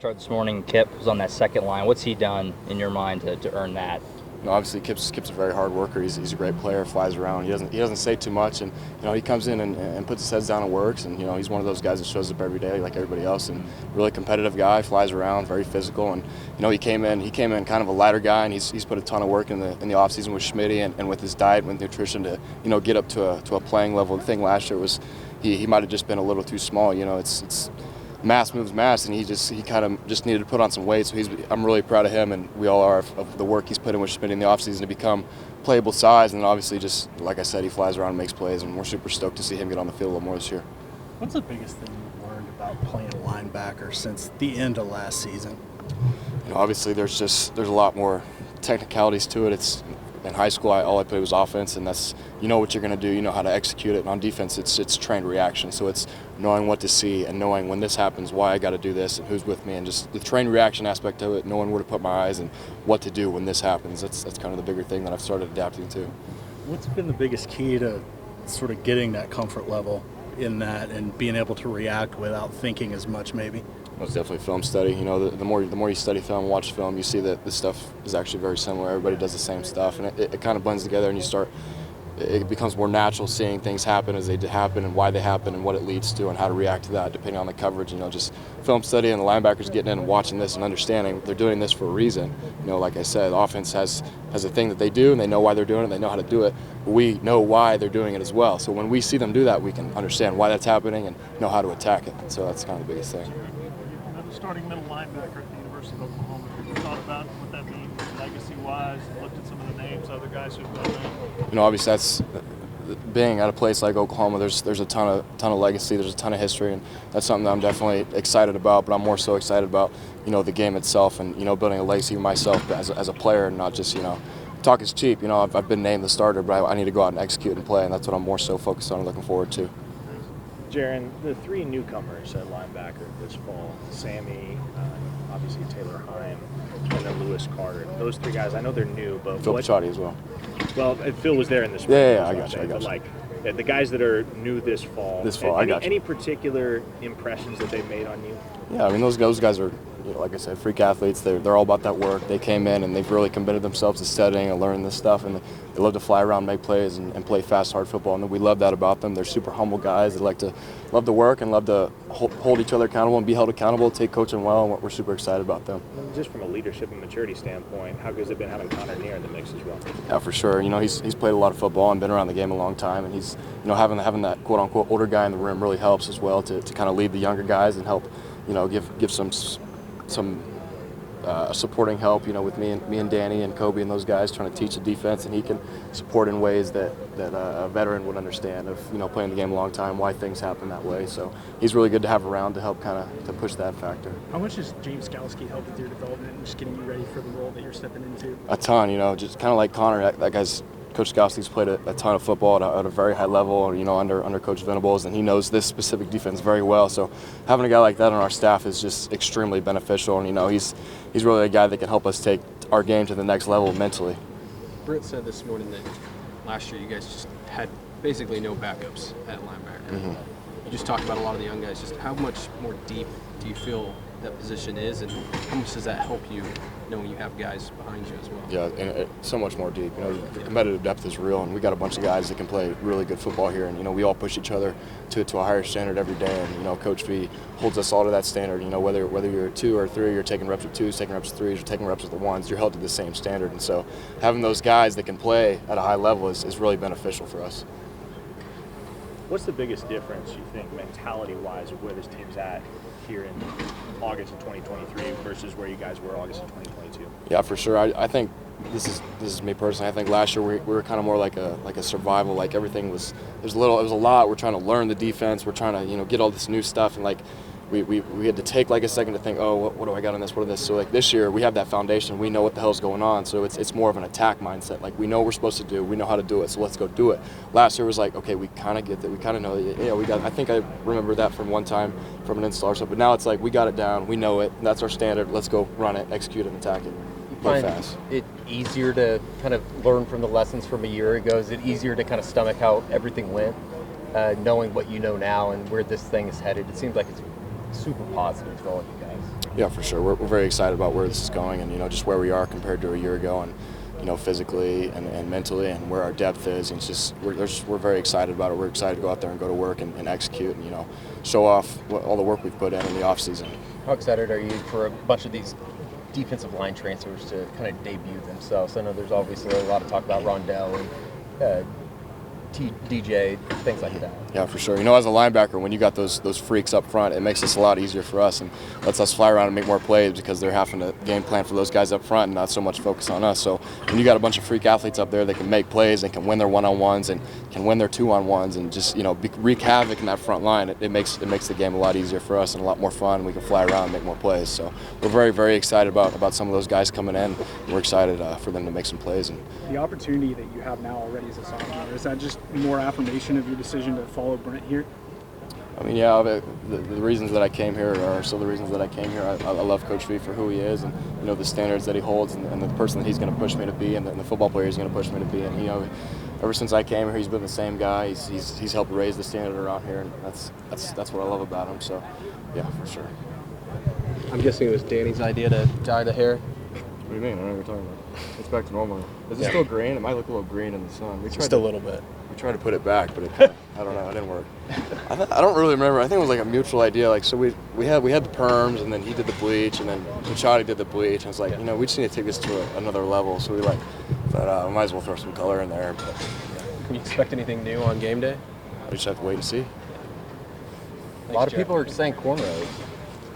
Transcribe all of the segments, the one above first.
Start this morning, Kip was on that second line. What's he done in your mind to earn that? Obviously Kip's a very hard worker. He's a great player, flies around. He doesn't say too much, and he comes in and puts his head down and works. And he's one of those guys that shows up every day like everybody else. And really competitive guy, flies around, very physical. And he came in kind of a lighter guy, and he's put a ton of work in the offseason with Schmitty and with his diet, with nutrition to get up to a playing level. The thing last year was he might have just been a little too small. It's mass moves mass, and he kind of just needed to put on some weight. So I'm really proud of him, and we all are, of the work he's put in with Schmidt in the offseason to become playable size. And then obviously, just like I said, he flies around and makes plays, and we're super stoked to see him get on the field a little more this year. What's the biggest thing you've learned about playing linebacker since the end of last season? Obviously, there's a lot more technicalities to it. It's in high school, all I played was offense, and that's what you're going to do. You know how to execute it. And on defense, it's trained reaction. So it's knowing what to see and knowing when this happens, why I got to do this, and who's with me, and just the trained reaction aspect of it, knowing where to put my eyes and what to do when this happens. That's kind of the bigger thing that I've started adapting to. What's been the biggest key to sort of getting that comfort level in that and being able to react without thinking as much, maybe? Well, it's definitely film study. The more you study film, watch film, you see that this stuff is actually very similar. Everybody does the same stuff, and it kind of blends together, and it becomes more natural seeing things happen as they happen and why they happen and what it leads to and how to react to that depending on the coverage. Just film study and the linebackers getting in and watching this and understanding they're doing this for a reason. Like I said, the offense has a thing that they do, and they know why they're doing it, and they know how to do it. But we know why they're doing it as well. So when we see them do that, we can understand why that's happening and know how to attack it. So that's kind of the biggest thing. Starting middle linebacker at the University of Oklahoma. Have you thought about what that means legacy-wise and looked at some of the names, other guys who've done that? Obviously that's being at a place like Oklahoma, there's a ton of legacy, there's a ton of history, and that's something that I'm definitely excited about, but I'm more so excited about, the game itself and, building a legacy myself as a player and not just, talk is cheap. I've been named the starter, but I need to go out and execute and play, and that's what I'm more so focused on and looking forward to. Jaron, the three newcomers at linebacker this fall, Sammy, obviously Taylor Heim, and then Lewis Carter. Those three guys, I know they're new, but Phil Picciotti as well. Well, Phil was there in the spring. Yeah, I got you. But the guys that are new this fall. Any particular impressions that they made on you? Yeah, those guys are, like I said, freak athletes. They're all about that work. They came in and they've really committed themselves to studying and learning this stuff, and they love to fly around, make plays, and play fast, hard football. And we love that about them. They're super humble guys. They love to work and love to hold each other accountable and be held accountable, take coaching well, and we're super excited about them. Just from a leadership and maturity standpoint, how good has it been having Connor Neer in the mix as well? Yeah, for sure. He's played a lot of football and been around the game a long time, and he's having that quote unquote older guy in the room really helps as well to kind of lead the younger guys and help give some supporting help, with me and Danny and Kobe and those guys trying to teach the defense, and he can support in ways that a veteran would understand of playing the game a long time, why things happen that way. So he's really good to have around to help to push that factor. How much has James Skalski helped with your development and just getting you ready for the role that you're stepping into? A ton, just kind of like Connor, that guy's. Coach Skalski's played a ton of football at a very high level, under Coach Venables, and he knows this specific defense very well. So having a guy like that on our staff is just extremely beneficial, and he's really a guy that can help us take our game to the next level mentally. Britt said this morning that last year you guys just had basically no backups at linebacker. Mm-hmm. You just talked about a lot of the young guys. Just how much more deep do you feel that position is, and how much does that help you knowing you have guys behind you as well? Yeah, and so much more deep. The competitive depth is real, and we got a bunch of guys that can play really good football here, and we all push each other to a higher standard every day, and Coach V holds us all to that standard. Whether you're 2 or 3, you're taking reps with 2s, taking reps with 3s, you're taking reps with the 1s, you're held to the same standard, and so having those guys that can play at a high level is really beneficial for us. What's the biggest difference, you think, mentality-wise, of where this team's at here in August of 2023 versus where you guys were August of 2022? Yeah, for sure. I think this is me personally. I think last year we were kind of more like a survival. Like everything it was a lot. We're trying to learn the defense. We're trying to get all this new stuff, and we had to take a second to think, oh, what do I got on this? What is this? So this year we have that foundation. We know what the hell's going on. So it's more of an attack mindset. We know what we're supposed to do. We know how to do it. So let's go do it. Last year was okay, we kind of get that. We kind of know. Yeah, we got. I think I remember that from one time from an install or something. But now it's we got it down. We know it. That's our standard. Let's go run it, execute it, and attack it. Play fast. It easier to kind of learn from the lessons from a year ago? Is it easier to kind of stomach how everything went, knowing what you know now and where this thing is headed? It seems like it's super positive for all of you guys. Yeah, for sure. We're very excited about where this is going, and just where we are compared to a year ago, and physically and mentally, and where our depth is. And it's just we're very excited about it. We're excited to go out there and go to work and execute, and show off all the work we've put in the off season. How excited are you for a bunch of these defensive line transfers to kind of debut themselves? I know there's obviously a lot of talk about Rondell and DJ, things like that. Yeah, for sure. As a linebacker, when you got those freaks up front, it makes this a lot easier for us and lets us fly around and make more plays because they're having to game plan for those guys up front and not so much focus on us. So when you got a bunch of freak athletes up there that can make plays and can win their one-on-ones and can win their two-on-ones and just wreak havoc in that front line, it makes the game a lot easier for us and a lot more fun. We can fly around and make more plays. So we're very, very excited about some of those guys coming in. We're excited for them to make some plays. And The opportunity that you have now already as a sophomore, is that just more affirmation of your decision to follow Brent here? I mean, yeah, the reasons that I came here are still the reasons that I came here. I love Coach V for who he is and, the standards that he holds and the person that he's going to push me to be and the football player he's going to push me to be. And, ever since I came here, he's been the same guy. He's helped raise the standard around here, and that's what I love about him. So, yeah, for sure. I'm guessing it was Danny's idea to dye the hair. What do you mean? I don't know what you're talking about. It's back to normal. Is it still green? It might look a little green in the sun. Just a little bit. We tried to put it back, but I don't know. It didn't work. I don't really remember. I think it was like a mutual idea. Like, so we had the perms, and then he did the bleach, and then Machado did the bleach. And it's like, we just need to take this to another level. So we might as well throw some color in there. But Can you expect anything new on game day? we just have to wait and see. A lot of people are saying cornrows.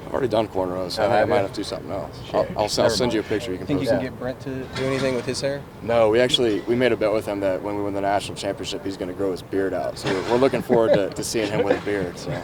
I've already done cornrows, so Oh, I have might you? have to do something else. Sure. I'll send you a picture. You can Think post you it. can get Brent to do anything with his hair? No, we made a bet with him that when we win the national championship, he's going to grow his beard out. So we're looking forward to seeing him with a beard. So.